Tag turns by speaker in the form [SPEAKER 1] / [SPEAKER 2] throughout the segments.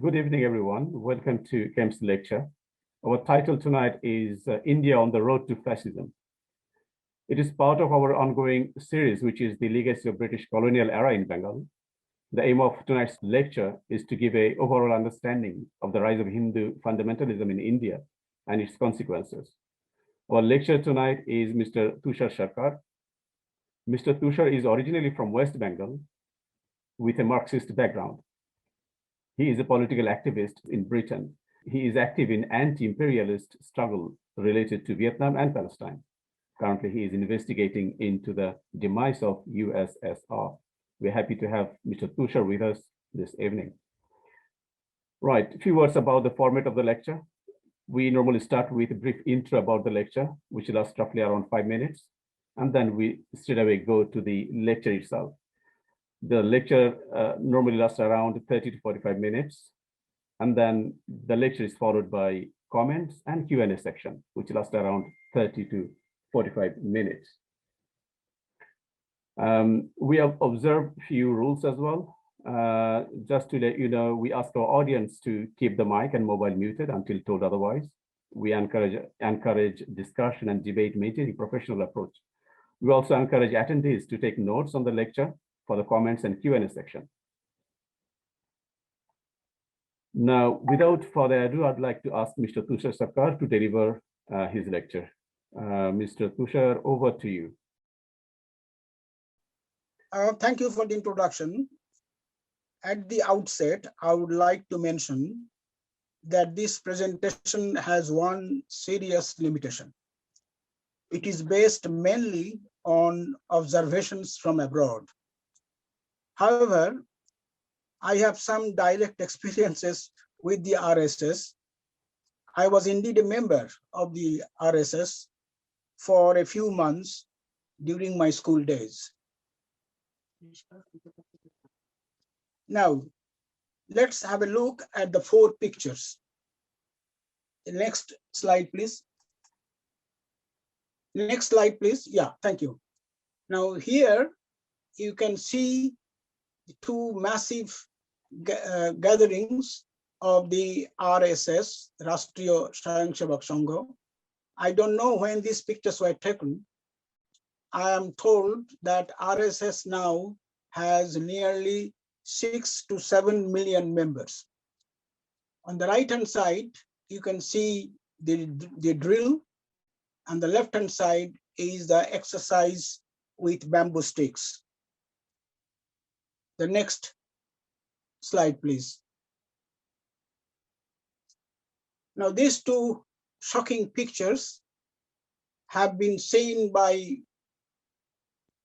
[SPEAKER 1] Good evening, everyone. Welcome to Kemp's lecture. Our title tonight is India on the Road to Fascism. It is part of our ongoing series, which is the legacy of British colonial era in Bengal. The aim of tonight's lecture is to give an overall understanding of the rise of Hindu fundamentalism in India and its consequences. Our lecturer tonight is Mr. Tushar Sarkar. Mr. Tushar is originally from West Bengal with a Marxist background. He is a political activist in Britain. He is active in anti-imperialist struggle related to Vietnam and Palestine. Currently, he is investigating into the demise of USSR. We're happy to have Mr. Tushar with us this evening. Right, a few words about the format of the lecture. We normally start with a brief intro about the lecture, which lasts roughly around 5 minutes. And then we straight away go to the lecture itself. The lecture normally lasts around 30 to 45 minutes. And then the lecture is followed by comments and Q&A section, which lasts around 30 to 45 minutes. We have observed a few rules as well. Just to let you know, we ask our audience to keep the mic and mobile muted until told otherwise. We encourage discussion and debate, maintaining a professional approach. We also encourage attendees to take notes on the lecture for the comments and Q&A section. Now, without further ado, I'd like to ask Mr. Tushar Sarkar to deliver his lecture. Mr. Tushar, over to you.
[SPEAKER 2] Thank you for the introduction. At the outset, I would like to mention that this presentation has one serious limitation. It is based mainly on observations from abroad. However, I have some direct experiences with the RSS. I was indeed a member of the RSS for a few months during my school days. Now, let's have a look at the 4 pictures. The next slide, please. Next slide, please. Yeah, thank you. Now here you can see 2 massive gatherings of the RSS, Rashtriya Swayamsevak Sangha. I don't know when these pictures were taken. I am told that RSS now has nearly 6 to 7 million members. On the right-hand side, you can see the drill, and the left-hand side is the exercise with bamboo sticks. The next slide, please. Now, these 2 shocking pictures have been seen by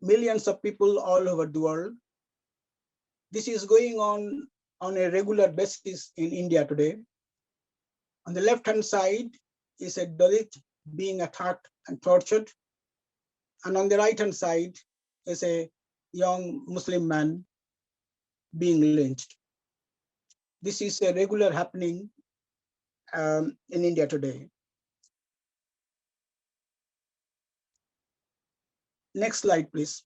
[SPEAKER 2] millions of people all over the world. This is going on a regular basis in India today. On the left-hand side is a Dalit being attacked and tortured. And on the right-hand side is a young Muslim man being lynched. This is a regular happening in India today. Next slide, please.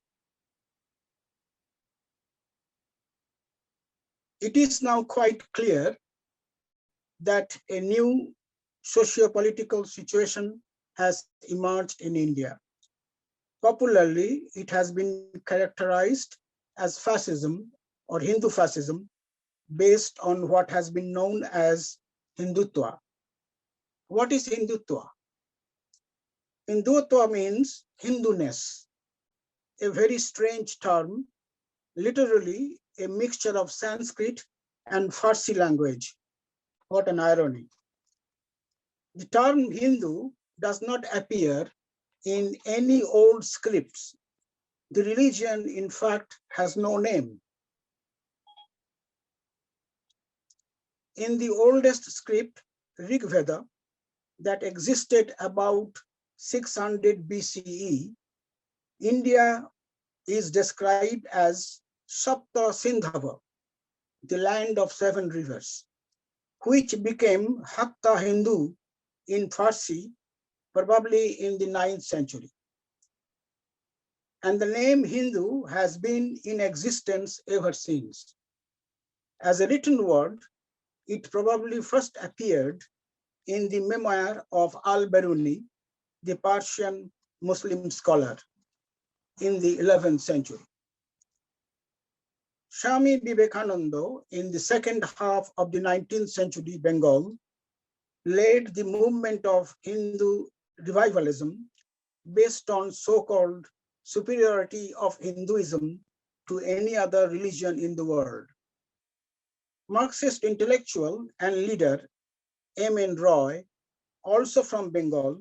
[SPEAKER 2] It is now quite clear that a new socio-political situation has emerged in India. Popularly, it has been characterized as fascism or Hindu fascism based on what has been known as Hindutva. What is Hindutva? Hindutva means Hinduness, a very strange term, literally a mixture of Sanskrit and Farsi language. What an irony. The term Hindu does not appear in any old scripts. The religion, in fact, has no name. In the oldest script, Rig Veda, that existed about 600 BCE, India is described as Sapta Sindhava, the land of 7 rivers, which became Hakka Hindu in Farsi, probably in the 9th century. And the name Hindu has been in existence ever since. As a written word, It probably first appeared in the memoir of al-Biruni, the Persian Muslim scholar, in the 11th century. Swami Vivekananda, in the second half of the 19th century Bengal, led the movement of Hindu revivalism based on so-called superiority of Hinduism to any other religion in the world. Marxist intellectual and leader M.N. Roy, also from Bengal,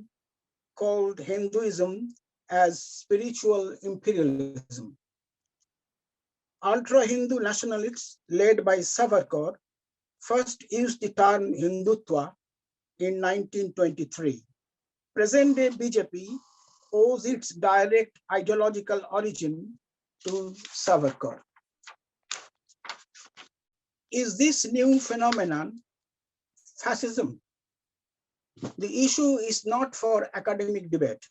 [SPEAKER 2] called Hinduism as spiritual imperialism. Ultra-Hindu nationalists led by Sarkar first used the term Hindutva in 1923. Present-day BJP owes its direct ideological origin to Sarkar. Is this new phenomenon fascism? The issue is not for academic debate.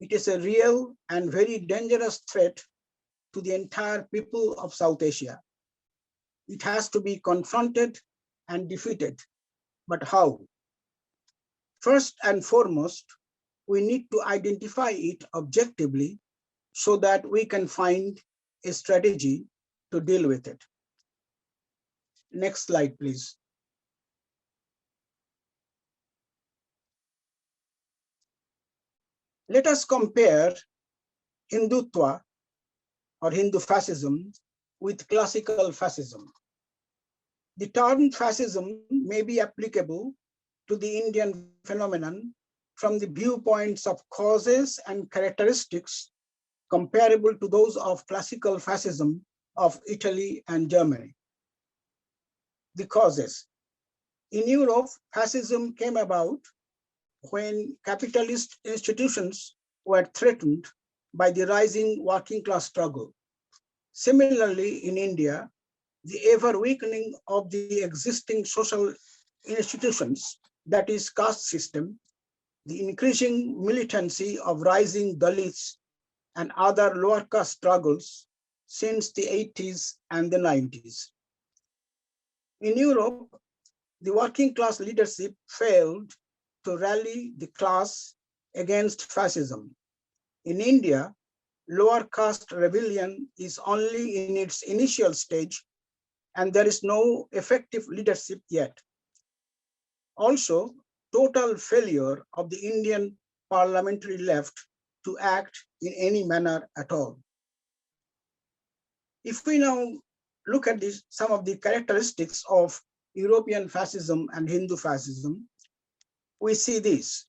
[SPEAKER 2] It is a real and very dangerous threat to the entire people of South Asia. It has to be confronted and defeated. But how? First and foremost, we need to identify it objectively so that we can find a strategy to deal with it. Next slide, please. Let us compare Hindutva or Hindu fascism with classical fascism. The term fascism may be applicable to the Indian phenomenon from the viewpoints of causes and characteristics comparable to those of classical fascism of Italy and Germany. The causes. In Europe, fascism came about when capitalist institutions were threatened by the rising working class struggle. Similarly, in India, the ever weakening of the existing social institutions, that is caste system, the increasing militancy of rising Dalits and other lower caste struggles since the 80s and the 90s. In Europe, the working class leadership failed to rally the class against fascism. In India, lower caste rebellion is only in its initial stage and there is no effective leadership yet. Also, total failure of the Indian parliamentary left to act in any manner at all. If we now look at some of the characteristics of European fascism and Hindu fascism, we see this.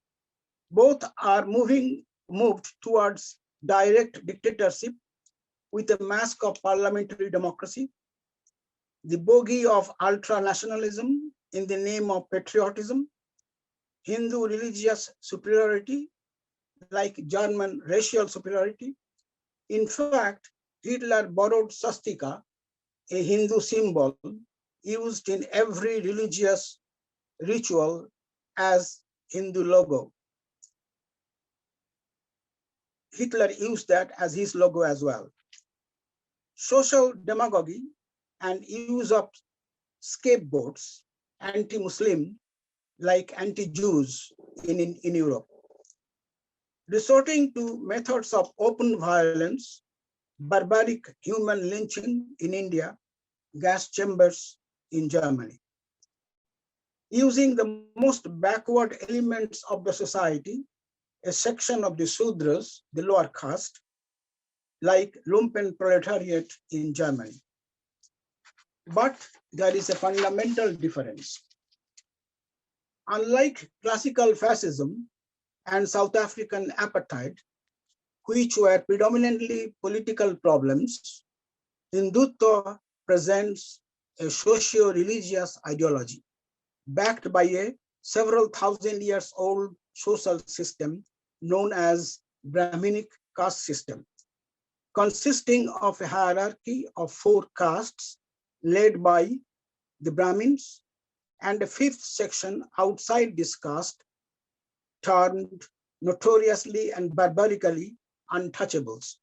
[SPEAKER 2] Both are moved towards direct dictatorship with a mask of parliamentary democracy, the bogey of ultra-nationalism in the name of patriotism, Hindu religious superiority, like German racial superiority. In fact, Hitler borrowed swastika, a Hindu symbol used in every religious ritual, as Hindu logo. Hitler used that as his logo as well. Social demagogy and use of scapegoats, anti-Muslim, like anti-Jews in Europe. Resorting to methods of open violence, barbaric human lynching in India, gas chambers in Germany. Using the most backward elements of the society, a section of the Sudras, the lower caste, like lumpen proletariat in Germany. But there is a fundamental difference. Unlike classical fascism and South African apartheid, which were predominantly political problems, Hindutva presents a socio-religious ideology backed by a several thousand years old social system known as Brahminic caste system, consisting of a hierarchy of 4 castes led by the Brahmins and a 5th section outside this caste termed notoriously and barbarically untouchables,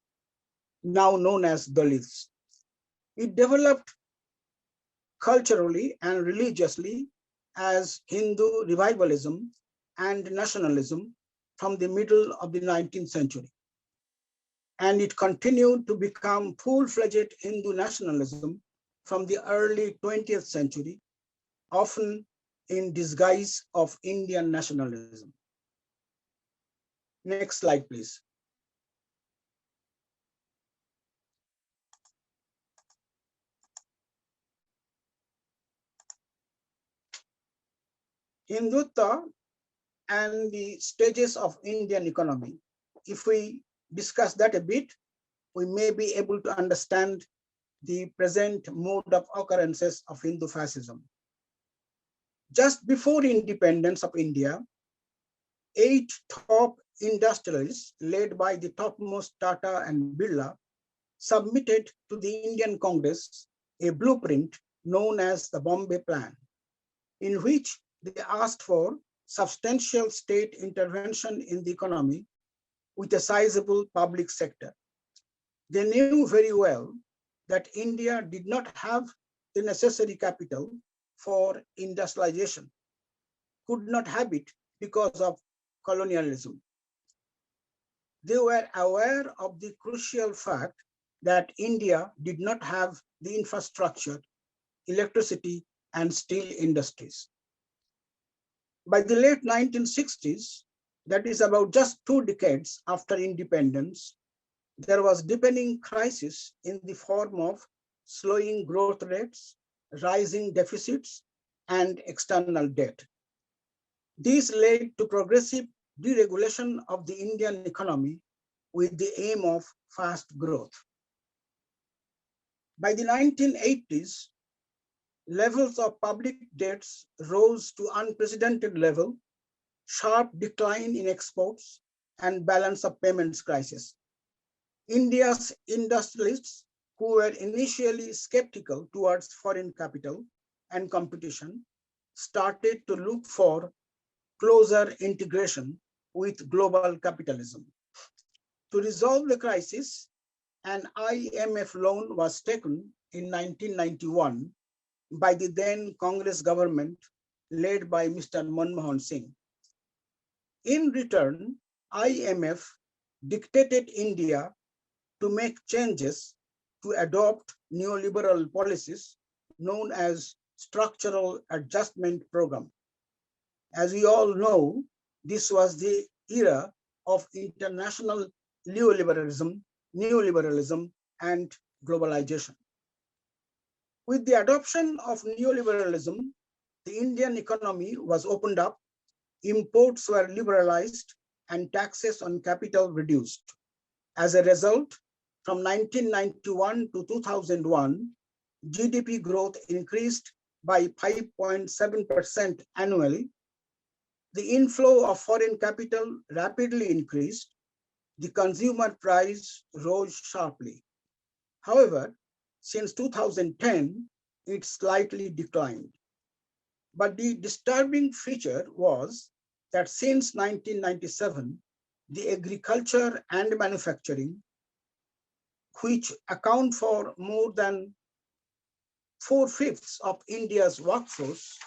[SPEAKER 2] now known as Dalits. It developed culturally and religiously as Hindu revivalism and nationalism from the middle of the 19th century. And it continued to become full-fledged Hindu nationalism from the early 20th century, often in disguise of Indian nationalism. Next slide, please. Hindutva and the stages of Indian economy. If we discuss that a bit, we may be able to understand the present mode of occurrences of Hindu fascism. Just before independence of India, 8 top industrialists led by the topmost Tata and Birla submitted to the Indian Congress a blueprint known as the Bombay Plan, in which they asked for substantial state intervention in the economy with a sizable public sector. They knew very well that India did not have the necessary capital for industrialization, could not have it because of colonialism. They were aware of the crucial fact that India did not have the infrastructure, electricity, and steel industries. By the late 1960s, that is about just 2 decades after independence, there was deepening crisis in the form of slowing growth rates, rising deficits, and external debt. This led to progressive deregulation of the Indian economy with the aim of fast growth. By the 1980s, levels of public debts rose to unprecedented level, sharp decline in exports, and balance of payments crisis. India's industrialists, who were initially skeptical towards foreign capital and competition, started to look for closer integration with global capitalism. To resolve the crisis, an IMF loan was taken in 1991 by the then Congress government led by Mr. Manmohan Singh. In return, IMF dictated India to make changes to adopt neoliberal policies known as structural adjustment program. As we all know, this was the era of international neoliberalism, and globalization. With the adoption of neoliberalism, the Indian economy was opened up, imports were liberalized, and taxes on capital reduced. As a result, from 1991 to 2001, GDP growth increased by 5.7% annually. The inflow of foreign capital rapidly increased. The consumer price rose sharply. However, since 2010, it slightly declined. But the disturbing feature was that since 1997, the agriculture and manufacturing, which account for more than 4/5 of India's workforce,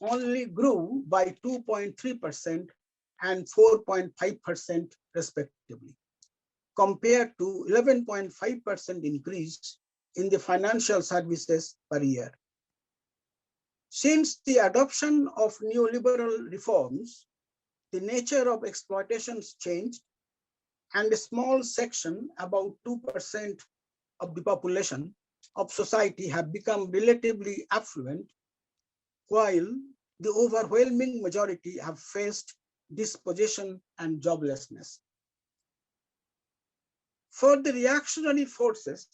[SPEAKER 2] only grew by 2.3% and 4.5% respectively, compared to 11.5% increase in the financial services per year. Since the adoption of neoliberal reforms, the nature of exploitations changed, and a small section, about 2% of the population of society, have become relatively affluent, while the overwhelming majority have faced dispossession and joblessness. For the reactionary forces,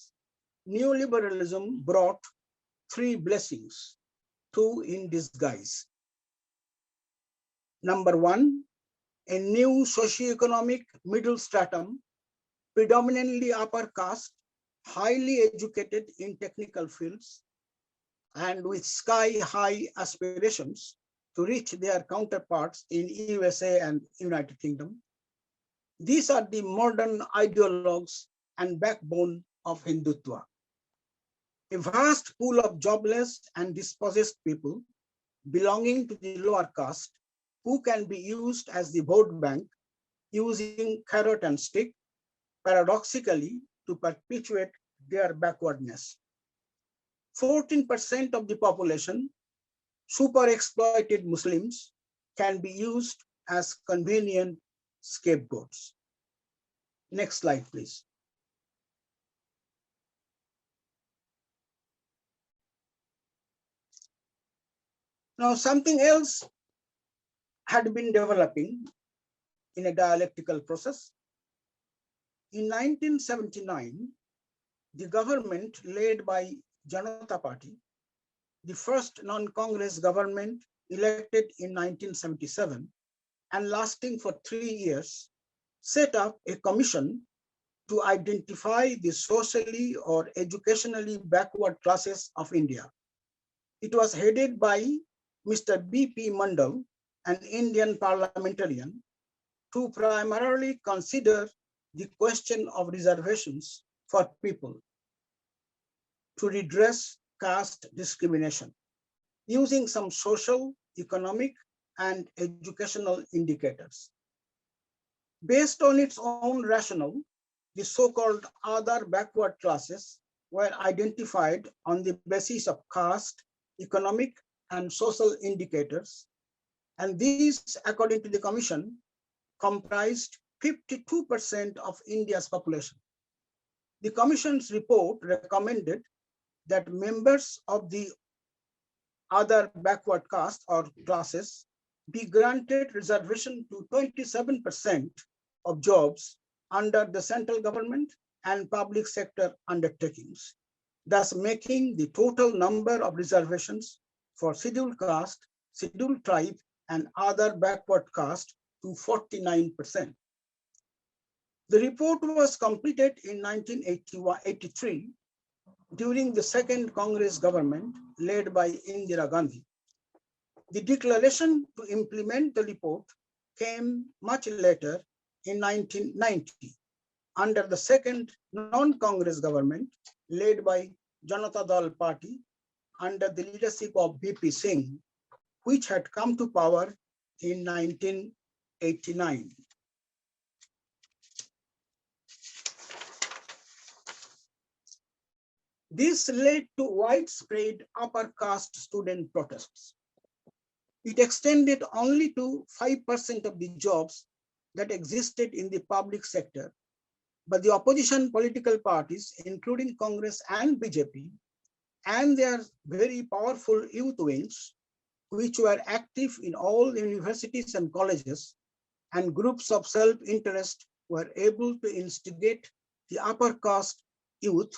[SPEAKER 2] neoliberalism brought 3 blessings, 2 in disguise. Number 1, a new socioeconomic middle stratum, predominantly upper caste, highly educated in technical fields, and with sky-high aspirations to reach their counterparts in USA and United Kingdom. These are the modern ideologues and backbone of Hindutva. A vast pool of jobless and dispossessed people belonging to the lower caste who can be used as the vote bank using carrot and stick, paradoxically, to perpetuate their backwardness. 14% of the population, super exploited Muslims, can be used as convenient scapegoats. Next slide, please. Now, something else had been developing in a dialectical process. In 1979, the government led by Janata Party, the first non-Congress government elected in 1977 and lasting for 3 years, set up a commission to identify the socially or educationally backward classes of India. It was headed by Mr. B.P. Mondal, an Indian parliamentarian, to primarily consider the question of reservations for people to redress caste discrimination using some social, economic, and educational indicators. Based on its own rationale, the so-called other backward classes were identified on the basis of caste, economic, and social indicators, and these, according to the commission, comprised 52% of India's population. The commission's report recommended that members of the other backward caste or classes be granted reservation to 27% of jobs under the central government and public sector undertakings, thus making the total number of reservations for scheduled caste, scheduled tribe, and other backward caste to 49%. The report was completed in 1983 during the second Congress government led by Indira Gandhi. The declaration to implement the report came much later in 1990 under the second non-Congress government led by Janata Dal Party under the leadership of B.P. Singh, which had come to power in 1989. This led to widespread upper caste student protests. It extended only to 5% of the jobs that existed in the public sector, but the opposition political parties, including Congress and BJP, and their very powerful youth wings, which were active in all universities and colleges, and groups of self-interest were able to instigate the upper caste youth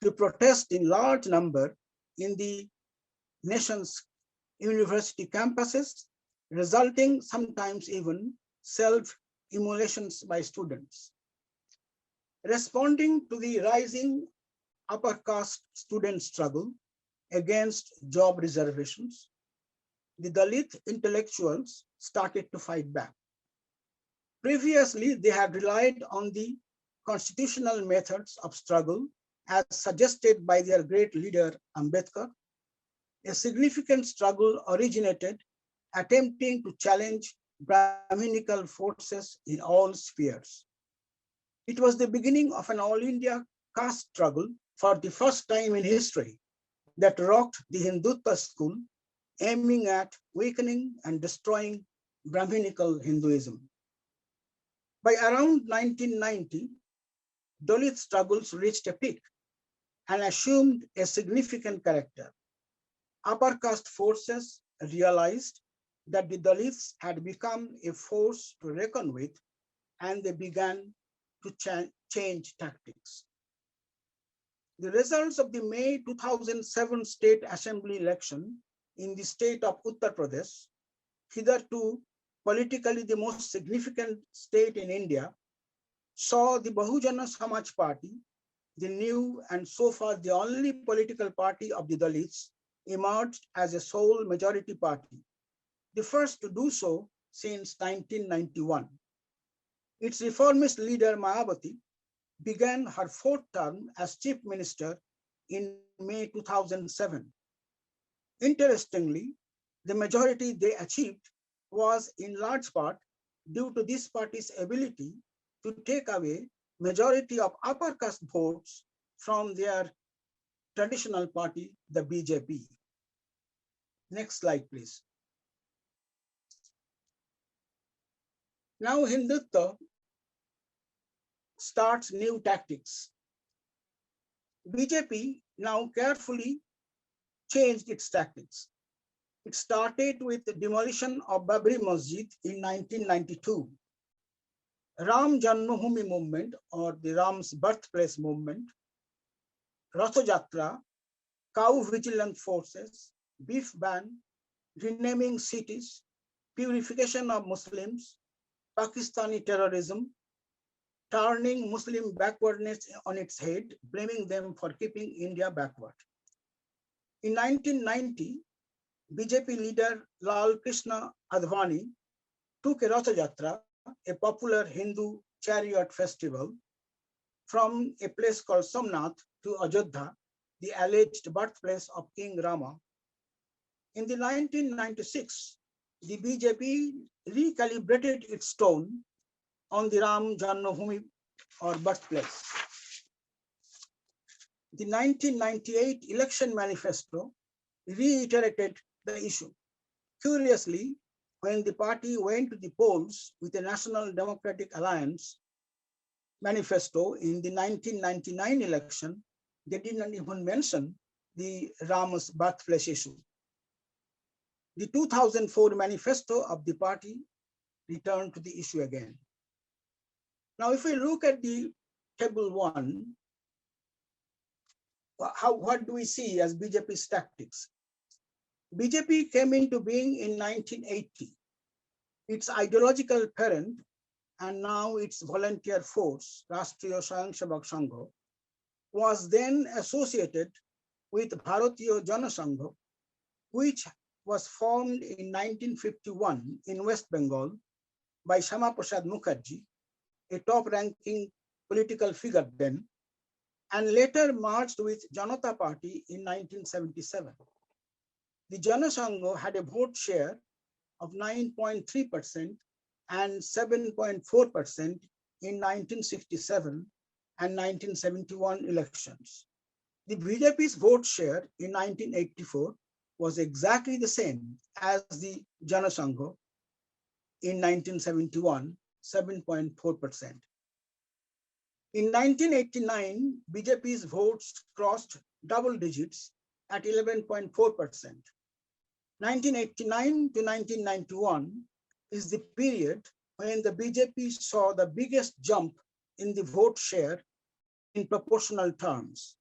[SPEAKER 2] to protest in large number in the nation's university campuses, resulting sometimes even self-immolations by students. Responding to the rising upper caste student struggle against job reservations, the Dalit intellectuals started to fight back. Previously, they had relied on the constitutional methods of struggle as suggested by their great leader, Ambedkar. A significant struggle originated attempting to challenge Brahminical forces in all spheres. It was the beginning of an all-India caste struggle for the first time in history that rocked the Hindutva school, aiming at weakening and destroying Brahminical Hinduism. By around 1990, Dalit struggles reached a peak and assumed a significant character. Upper caste forces realized that the Dalits had become a force to reckon with, and they began to change tactics. The results of the May 2007 State Assembly election in the state of Uttar Pradesh, hitherto politically the most significant state in India, saw the Bahujana Samaj Party, the new and so far the only political party of the Dalits, emerged as a sole majority party, the first to do so since 1991. Its reformist leader, Mayawati, began her fourth term as chief minister in May 2007. Interestingly, the majority they achieved was in large part due to this party's ability to take away majority of upper caste votes from their traditional party, the BJP. Next slide, please. Now Hindutva starts new tactics. BJP now carefully changed its tactics. It started with the demolition of Babri Masjid in 1992. Ram Janmabhoomi movement, or the Ram's birthplace movement, Ratha Jatra, cow vigilance forces, beef ban, renaming cities, purification of Muslims, Pakistani terrorism, turning Muslim backwardness on its head, blaming them for keeping India backward. In 1990, BJP leader Lal Krishna Advani took a Ratha Jatra, a popular Hindu chariot festival, from a place called Somnath to Ajodha, the alleged birthplace of King Rama. In the 1996, the BJP recalibrated its tone on the Ram Janmabhoomi, or birthplace. The 1998 election manifesto reiterated the issue. Curiously, when the party went to the polls with the National Democratic Alliance manifesto in the 1999 election, they did not even mention the Ram's birthplace issue. The 2004 manifesto of the party returned to the issue again. Now, if we look at the table 1, what do we see as BJP's tactics? BJP came into being in 1980. Its ideological parent, and now its volunteer force, Rashtriya Swayamsevak Sangh, was then associated with Bharatiya Jana Sangh, which was formed in 1951 in West Bengal by Shama Prasad Mukherjee, a top-ranking political figure then, and later merged with Janata Party in 1977. The Jana Sangh had a vote share of 9.3% and 7.4% in 1967 and 1971 elections. The BJP's vote share in 1984 was exactly the same as the Jana Sangh in 1971, 7.4%. In 1989, BJP's votes crossed double digits at 11.4%. 1989 to 1991 is the period when the BJP saw the biggest jump in the vote share in proportional terms.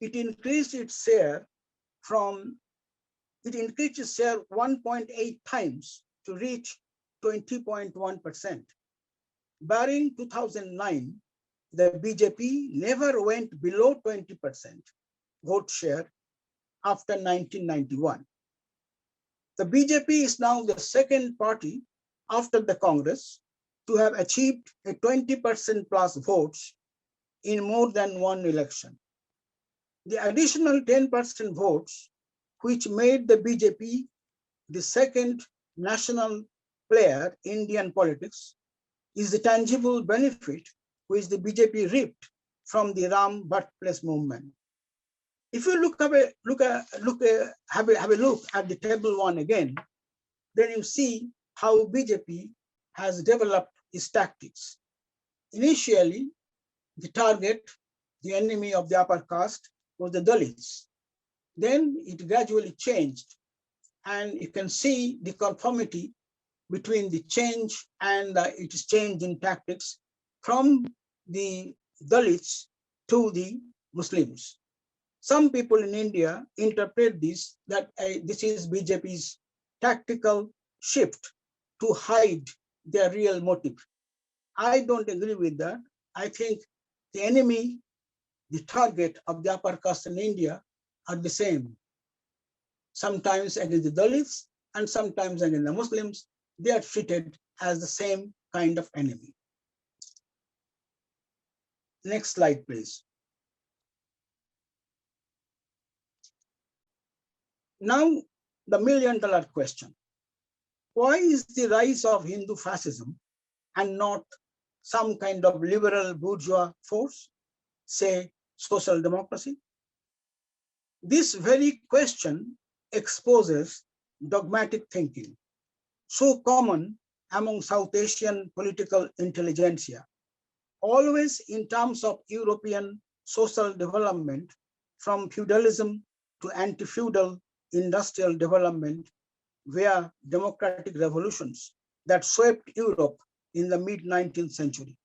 [SPEAKER 2] It increased its share 1.8 times to reach 20.1%. Barring 2009, the BJP never went below 20% vote share after 1991. The BJP is now the second party after the Congress to have achieved a 20% plus votes in more than one election. The additional 10% votes, which made the BJP the second national player in Indian politics, is the tangible benefit which the BJP reaped from the Ram birthplace movement. If you have a look at the table 1 again, then you see how BJP has developed its tactics. Initially, the target, the enemy of the upper caste, was the Dalits. Then it gradually changed, and you can see the conformity between the change and its change in tactics from the Dalits to the Muslims. Some people in India interpret this that this is BJP's tactical shift to hide their real motive. I don't agree with that. I think the enemy, the target of the upper caste in India are the same. Sometimes against the Dalits and sometimes against the Muslims, they are treated as the same kind of enemy. Next slide, please. Now, the million-dollar question. Why is the rise of Hindu fascism and not some kind of liberal bourgeois force, say social democracy? This very question exposes dogmatic thinking, so common among South Asian political intelligentsia, always in terms of European social development from feudalism to anti-feudal industrial development via democratic revolutions that swept Europe in the mid-19th century.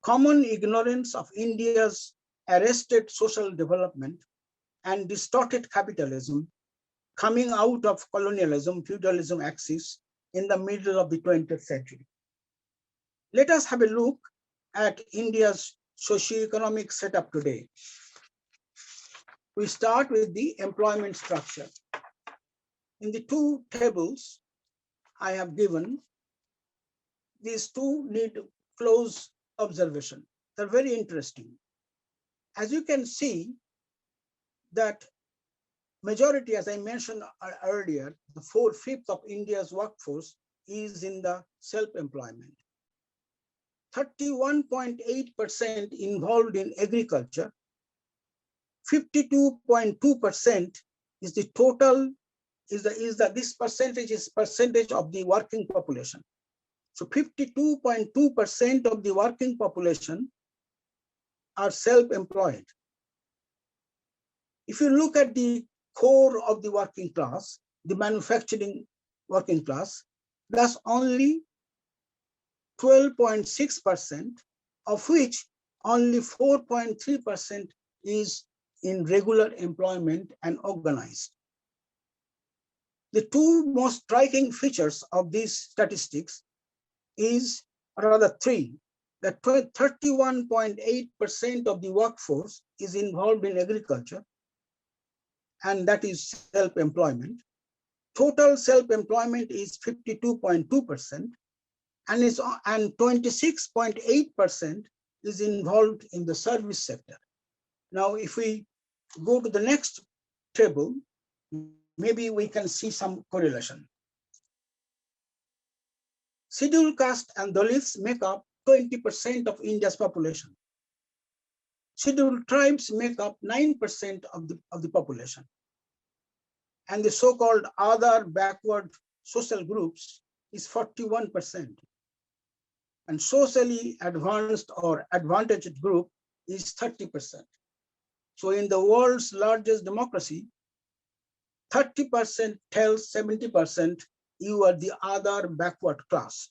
[SPEAKER 2] Common ignorance of India's arrested social development and distorted capitalism coming out of colonialism, feudalism axis in the middle of the 20th century. Let us have a look at India's socio-economic setup today. We start with the employment structure. In the two tables I have given, these two need close observation. They're very interesting. As you can see, that majority, as I mentioned earlier, the 4/5 of India's workforce is in the self-employment. 31.8% involved in agriculture. 52.2% is the total, this percentage is percentage of the working population. So 52.2% of the working population are self-employed. If you look at the core of the working class, the manufacturing working class, that's only 12.6%, of which only 4.3% is in regular employment and organized. The two most striking features of these statistics is, or rather three, that 31.8% of the workforce is involved in agriculture, and that is self-employment. Total self-employment is 52.2%, and 26.8% is involved in the service sector. Now, if we go to the next table, maybe we can see some correlation. Scheduled caste and Dalits make up 20% of India's population. Scheduled tribes make up 9% of the population. And the so-called other backward social groups is 41%. And socially advanced or advantaged group is 30%. So in the world's largest democracy, 30% tells 70% you are the other backward class.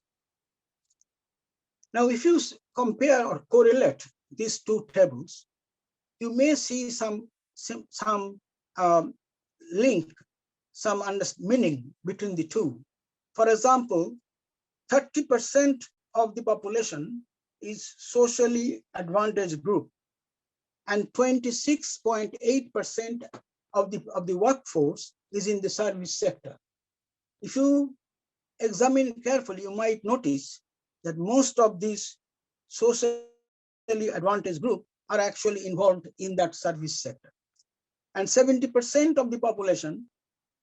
[SPEAKER 2] Now, if you compare or correlate these two tables, you may see some link, some meaning between the two. For example, 30% of the population is socially advantaged group, and 26.8% of the workforce is in the service sector. If you examine carefully, you might notice that most of these socially advantaged groups are actually involved in that service sector. And 70% of the population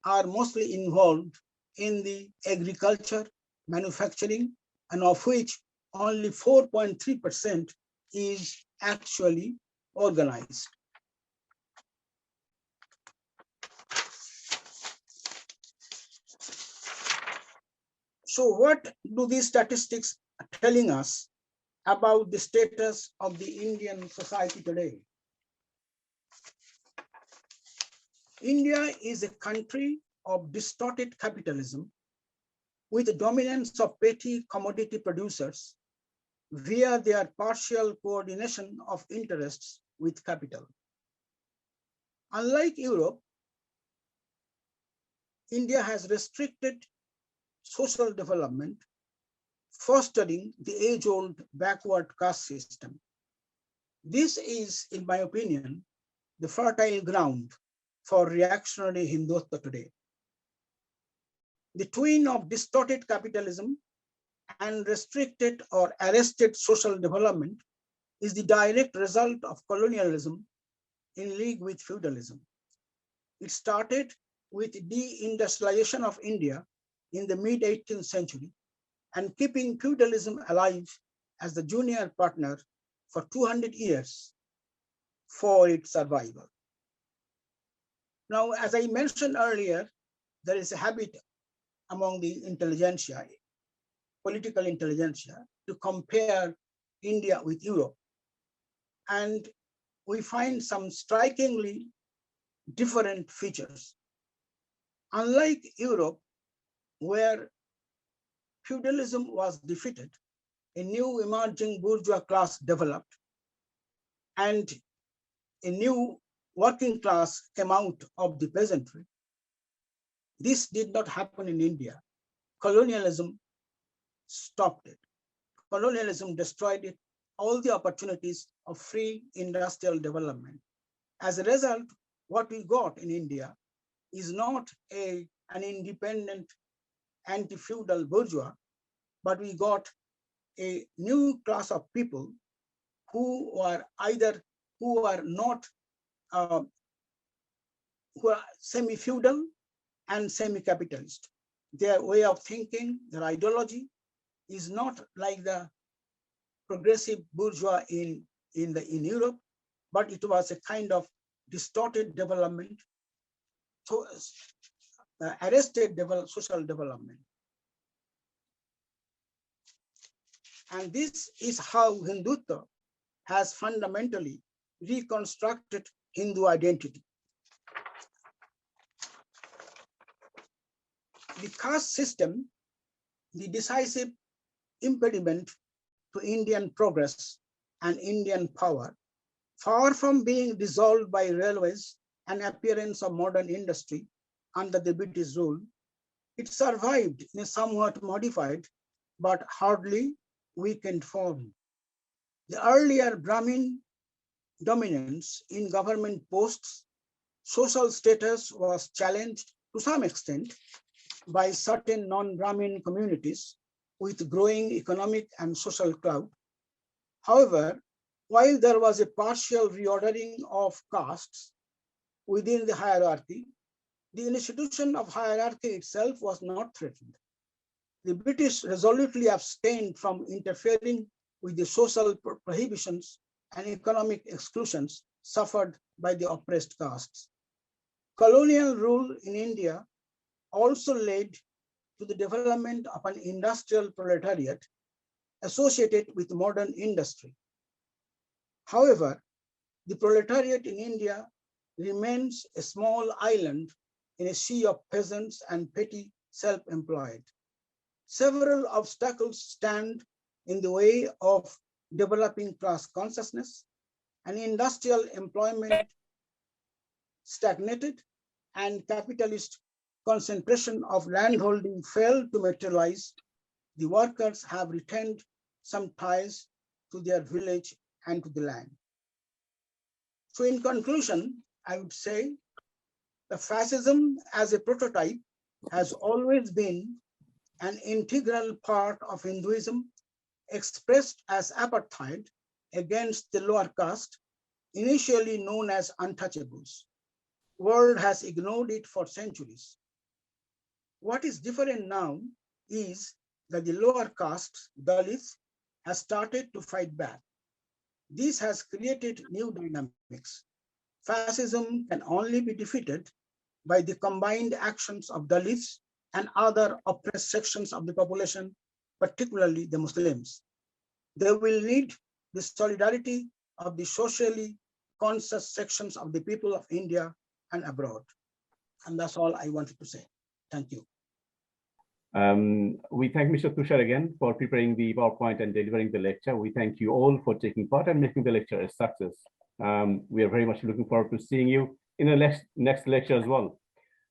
[SPEAKER 2] are mostly involved in the agriculture, manufacturing, and of which only 4.3% is actually organized. So what do these statistics telling us about the status of the Indian society today? India is a country of distorted capitalism with the dominance of petty commodity producers via their partial coordination of interests with capital. Unlike Europe, India has restricted social development, fostering the age-old backward caste system. This is, in my opinion, the fertile ground for reactionary Hindutva today. The twin of distorted capitalism and restricted or arrested social development is the direct result of colonialism in league with feudalism. It started with deindustrialization of India in the mid-18th century and keeping feudalism alive as the junior partner for 200 years for its survival. Now, as I mentioned earlier, there is a habit among the intelligentsia, political intelligentsia, to compare India with Europe. And we find some strikingly different features. Unlike Europe, where feudalism was defeated, a new emerging bourgeois class developed, and a new working class came out of the peasantry. This did not happen in India. Colonialism stopped it. Colonialism destroyed it, all the opportunities of free industrial development. As a result, what we got in India is not an independent anti-feudal bourgeois, but we got a new class of people who are semi-feudal and semi-capitalist. Their way of thinking, their ideology is not like the progressive bourgeois in Europe, but it was a kind of distorted development, so arrested social development. And this is how Hindutva has fundamentally reconstructed Hindu identity. The caste system, the decisive impediment to Indian progress and Indian power, far from being dissolved by railways and appearance of modern industry under the British rule, it survived in a somewhat modified but hardly weakened form. The earlier Brahmin dominance in government posts, social status was challenged to some extent by certain non-Brahmin communities with growing economic and social clout. However, while there was a partial reordering of castes within the hierarchy, the institution of hierarchy itself was not threatened. The British resolutely abstained from interfering with the social prohibitions and economic exclusions suffered by the oppressed castes. Colonial rule in India also led to the development of an industrial proletariat associated with modern industry. However, the proletariat in India remains a small island in a sea of peasants and petty self-employed. Several obstacles stand in the way of developing class consciousness, and industrial employment stagnated, and capitalist concentration of landholding failed to materialize. The workers have retained some ties to their village and to the land. So in conclusion, I would say the fascism as a prototype has always been an integral part of Hinduism, expressed as apartheid against the lower caste, initially known as untouchables. World has ignored it for centuries. What is different now is that the lower caste, Dalits, has started to fight back. This has created new dynamics. Fascism can only be defeated by the combined actions of Dalits and other oppressed sections of the population, particularly the Muslims. They will need the solidarity of the socially conscious sections of the people of India and abroad. And that's all I wanted to say. Thank you.
[SPEAKER 1] We thank Mr. Tushar again for preparing the PowerPoint and delivering the lecture. We thank you all for taking part and making the lecture a success. We are very much looking forward to seeing you in the next lecture as well.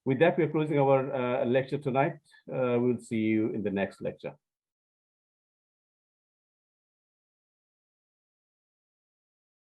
[SPEAKER 1] With that, we are closing our lecture tonight. We'll see you in the next lecture.